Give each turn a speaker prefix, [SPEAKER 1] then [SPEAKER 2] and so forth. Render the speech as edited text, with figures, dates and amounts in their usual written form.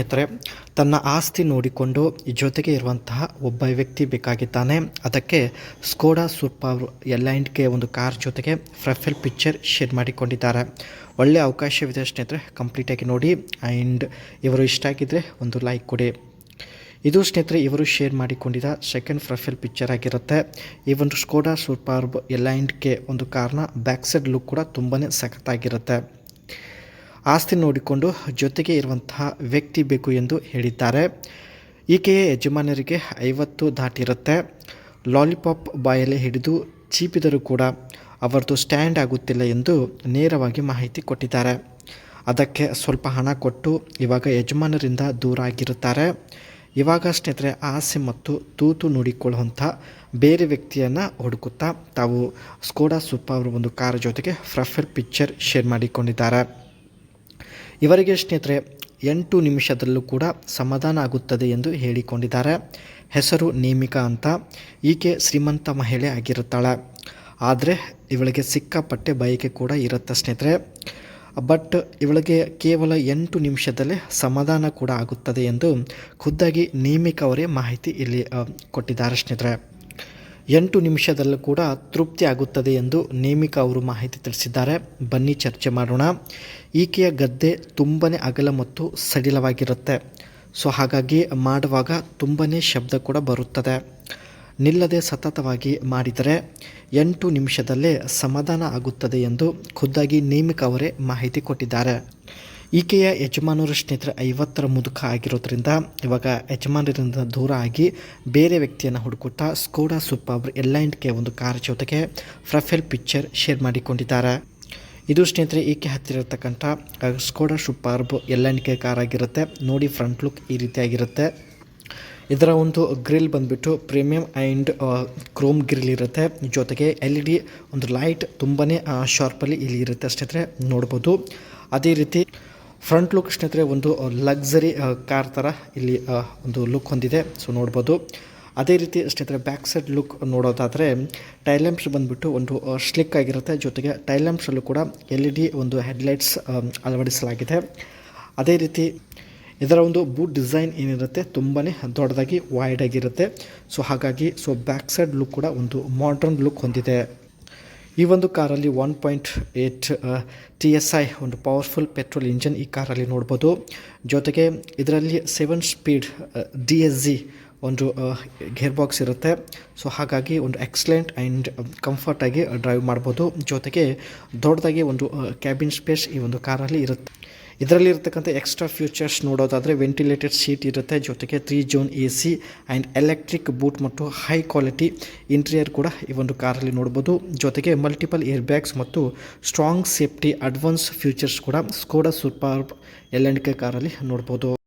[SPEAKER 1] ಸ್ನೇಹಿತರೆ, ತನ್ನ ಆಸ್ತಿ ನೋಡಿಕೊಂಡು ಜೊತೆಗೆ ಇರುವಂತಹ ಒಬ್ಬ ವ್ಯಕ್ತಿ ಬೇಕಾಗಿದ್ದಾನೆ. ಅದಕ್ಕೆ ಸ್ಕೋಡಾ ಸೂಪರ್ ಎಲೈನ್ಗೆ ಒಂದು ಕಾರ್ ಜೊತೆಗೆ ಪ್ರೊಫೈಲ್ ಪಿಕ್ಚರ್ ಶೇರ್ ಮಾಡಿಕೊಂಡಿದ್ದಾರೆ. ಒಳ್ಳೆಯ ಅವಕಾಶವಿದೆ ಸ್ನೇಹಿತರೆ, ಕಂಪ್ಲೀಟಾಗಿ ನೋಡಿ. ಆ್ಯಂಡ್ ಇವರು ಇಷ್ಟ ಆಗಿದ್ದರೆ ಒಂದು ಲೈಕ್ ಕೊಡಿ. ಇದು ಸ್ನೇಹಿತರೆ ಇವರು ಶೇರ್ ಮಾಡಿಕೊಂಡಿದ್ದ ಸೆಕೆಂಡ್ ಪ್ರೊಫೈಲ್ ಪಿಕ್ಚರ್ ಆಗಿರುತ್ತೆ. ಈ ಒಂದು ಸ್ಕೋಡಾ ಸೂಪರ್ ಎಲೈನ್ಗೆ ಒಂದು ಕಾರ್ನ ಬ್ಯಾಕ್ ಸೈಡ್ ಲುಕ್ ಕೂಡ ತುಂಬಾ ಸಖತ್ತಾಗಿರುತ್ತೆ. ಆಸ್ತಿ ನೋಡಿಕೊಂಡು ಜೊತೆಗೆ ಇರುವಂತಹ ವ್ಯಕ್ತಿ ಬೇಕು ಎಂದು ಹೇಳಿದ್ದಾರೆ. ಈಕೆಯ ಯಜಮಾನರಿಗೆ 50 ದಾಟಿರುತ್ತೆ. ಲಾಲಿಪಾಪ್ ಬಾಯಲ್ಲಿ ಹಿಡಿದು ಚೀಪಿದರೂ ಕೂಡ ಅವರದು ಸ್ಟ್ಯಾಂಡ್ ಆಗುತ್ತಿಲ್ಲ ಎಂದು ನೇರವಾಗಿ ಮಾಹಿತಿ ಕೊಟ್ಟಿದ್ದಾರೆ. ಅದಕ್ಕೆ ಸ್ವಲ್ಪ ಹಣ ಕೊಟ್ಟು ಇವಾಗ ಯಜಮಾನರಿಂದ ದೂರ ಆಗಿರುತ್ತಾರೆ. ಇವಾಗ ಸ್ನೇಹಿತರೆ ಆಸೆ ಮತ್ತು ತೂತು ನೋಡಿಕೊಳ್ಳುವಂಥ ಬೇರೆ ವ್ಯಕ್ತಿಯನ್ನು ಹುಡುಕುತ್ತಾ ತಾವು ಸ್ಕೋಡಾ ಸೂಪರ್ ಒಂದು ಕಾರ್ ಜೊತೆಗೆ ಪ್ರೊಫೈಲ್ ಪಿಕ್ಚರ್ ಶೇರ್ ಮಾಡಿಕೊಂಡಿದ್ದಾರೆ. ಇವರಿಗೆ ಸ್ನೇಹಿತರೆ 8 ನಿಮಿಷದಲ್ಲೂ ಕೂಡ ಸಮಾಧಾನ ಆಗುತ್ತದೆ ಎಂದು ಹೇಳಿಕೊಂಡಿದ್ದಾರೆ. ಹೆಸರು ನೇಮಿಕಾ ಅಂತ. ಈಕೆ ಶ್ರೀಮಂತ ಮಹಿಳೆ ಆಗಿರುತ್ತಾಳೆ. ಆದರೆ ಇವಳಿಗೆ ಸಿಕ್ಕಾಪಟ್ಟೆ ಬಯಕೆ ಕೂಡ ಇರುತ್ತೆ ಸ್ನೇಹಿತರೆ. ಬಟ್ ಇವಳಿಗೆ ಕೇವಲ 8 ನಿಮಿಷದಲ್ಲೇ ಸಮಾಧಾನ ಕೂಡ ಆಗುತ್ತದೆ ಎಂದು ಖುದ್ದಾಗಿ ನೇಮಿಕಾ ಅವರೇ ಮಾಹಿತಿ ಇಲ್ಲಿ ಕೊಟ್ಟಿದ್ದಾರೆ ಸ್ನೇಹಿತರೆ. 8 ನಿಮಿಷದಲ್ಲೂ ಕೂಡ ತೃಪ್ತಿ ಆಗುತ್ತದೆ ಎಂದು ನೇಮಿಕಾ ಅವರು ಮಾಹಿತಿ ತಿಳಿಸಿದ್ದಾರೆ. ಬನ್ನಿ ಚರ್ಚೆ ಮಾಡೋಣ. ಈಕೆಯ ಗದ್ದೆ ತುಂಬಾ ಅಗಲ ಮತ್ತು ಸಡಿಲವಾಗಿರುತ್ತೆ. ಸೊ ಹಾಗಾಗಿ ಮಾಡುವಾಗ ತುಂಬಾ ಶಬ್ದ ಕೂಡ ಬರುತ್ತದೆ. ನಿಲ್ಲದೆ ಸತತವಾಗಿ ಮಾಡಿದರೆ 8 ನಿಮಿಷದಲ್ಲೇ ಸಮಾಧಾನ ಆಗುತ್ತದೆ ಎಂದು ಖುದ್ದಾಗಿ ನೇಮಿಕಾ ಅವರೇ ಮಾಹಿತಿ ಕೊಟ್ಟಿದ್ದಾರೆ. ಈಕೆಯ ಯಜಮಾನರು ಸ್ನೇಹಿತರೆ 50ರ ಮುದುಕ ಆಗಿರೋದ್ರಿಂದ ಇವಾಗ ಯಜಮಾನರಿಂದ ದೂರ ಆಗಿ ಬೇರೆ ವ್ಯಕ್ತಿಯನ್ನು ಹುಡುಕುತ್ತಾ ಸ್ಕೋಡಾ ಸೂಪರ್ ಎಲೈನ್ಗೆ ಒಂದು ಕಾರ್ ಜೊತೆಗೆ ಪ್ರೊಫೈಲ್ ಪಿಕ್ಚರ್ ಶೇರ್ ಮಾಡಿಕೊಂಡಿದ್ದಾರೆ. ಇದು ಸ್ನೇಹಿತರೆ ಈಕೆ ಹತ್ತಿರ ಇರತಕ್ಕಂಥ ಸ್ಕೋಡಾ ಸೂಪರ್ ಎಲೈನ್ಗೆ ಕಾರ್ ಆಗಿರುತ್ತೆ. ನೋಡಿ ಫ್ರಂಟ್ ಲುಕ್ ಈ ರೀತಿಯಾಗಿರುತ್ತೆ. ಇದರ ಒಂದು ಗ್ರಿಲ್ ಬಂದುಬಿಟ್ಟು ಪ್ರೀಮಿಯಂ ಆ್ಯಂಡ್ ಕ್ರೋಮ್ ಗ್ರಿಲ್ ಇರುತ್ತೆ. ಜೊತೆಗೆ LED ಒಂದು ಲೈಟ್ ತುಂಬಾ ಶಾರ್ಪಲ್ಲಿ ಇಲ್ಲಿ ಇರುತ್ತೆ ಸ್ನೇಹಿತರೆ, ನೋಡ್ಬೋದು. ಅದೇ ರೀತಿ ಫ್ರಂಟ್ ಲುಕ್ ಸ್ನೇಹಿತರೆ ಒಂದು ಲಕ್ಸರಿ ಕಾರ್ ಥರ ಇಲ್ಲಿ ಒಂದು ಲುಕ್ ಹೊಂದಿದೆ. ಸೊ ನೋಡ್ಬೋದು. ಅದೇ ರೀತಿ ಸ್ನೇಹಿತರೆ ಬ್ಯಾಕ್ ಸೈಡ್ ಲುಕ್ ನೋಡೋದಾದರೆ ಟೈಲ್ ಲ್ಯಾಂಪ್ಸ್ ಬಂದುಬಿಟ್ಟು ಒಂದು ಸ್ಲಿಕ್ ಆಗಿರುತ್ತೆ. ಜೊತೆಗೆ ಟೈಲ್ ಲ್ಯಾಂಪ್ಸಲ್ಲೂ ಕೂಡ LED ಒಂದು ಹೆಡ್ಲೈಟ್ಸ್ ಅಳವಡಿಸಲಾಗಿದೆ. ಅದೇ ರೀತಿ ಇದರ ಒಂದು ಬೂಟ್ ಡಿಸೈನ್ ಏನಿರುತ್ತೆ ತುಂಬಾ ದೊಡ್ಡದಾಗಿ ವೈಡ್ ಆಗಿರುತ್ತೆ. ಸೊ ಹಾಗಾಗಿ ಬ್ಯಾಕ್ ಸೈಡ್ ಲುಕ್ ಕೂಡ ಒಂದು ಮಾಡರ್ನ್ ಲುಕ್ ಹೊಂದಿದೆ. ಈ ಒಂದು ಕಾರಲ್ಲಿ 1.8 TSI ಒಂದು ಪವರ್ಫುಲ್ ಪೆಟ್ರೋಲ್ ಇಂಜನ್ ಈ ಕಾರಲ್ಲಿ ನೋಡ್ಬೋದು. ಜೊತೆಗೆ ಇದರಲ್ಲಿ 7 ಸ್ಪೀಡ್ DSG ಒಂದು ಗೇರ್ ಬಾಕ್ಸ್ ಇರುತ್ತೆ. ಸೊ ಹಾಗಾಗಿ ಒಂದು ಎಕ್ಸಲೆಂಟ್ ಆ್ಯಂಡ್ ಕಂಫರ್ಟಾಗಿ ಡ್ರೈವ್ ಮಾಡ್ಬೋದು. ಜೊತೆಗೆ ದೊಡ್ಡದಾಗಿ ಒಂದು ಕ್ಯಾಬಿನ್ ಸ್ಪೇಸ್ ಈ ಒಂದು ಕಾರಲ್ಲಿ ಇರುತ್ತೆ. ಇದರಲ್ಲಿ ಇರತಕ್ಕಂಥ ಎಕ್ಸ್ಟ್ರಾ ಫ್ಯೂಚರ್ಸ್ ನೋಡೋದಾದರೆ ವೆಂಟಿಲೇಟೆಡ್ ಸೀಟ್ ಇರುತ್ತೆ. ಜೊತೆಗೆ 3 zone AC and electric boot ಮತ್ತು ಹೈ ಕ್ವಾಲಿಟಿ ಇಂಟೀರಿಯರ್ ಕೂಡ ಈ ಒಂದು ಕಾರಲ್ಲಿ ನೋಡ್ಬೋದು. ಜೊತೆಗೆ ಮಲ್ಟಿಪಲ್ ಏರ್ ಬ್ಯಾಗ್ಸ್ ಮತ್ತು ಸ್ಟ್ರಾಂಗ್ ಸೇಫ್ಟಿ ಅಡ್ವಾನ್ಸ್ ಫ್ಯೂಚರ್ಸ್ ಕೂಡ ಸ್ಕೋಡಾ ಸೂಪರ್ ಎಲೈನ್ಗೆ ಕಾರಲ್ಲಿ ನೋಡ್ಬೋದು.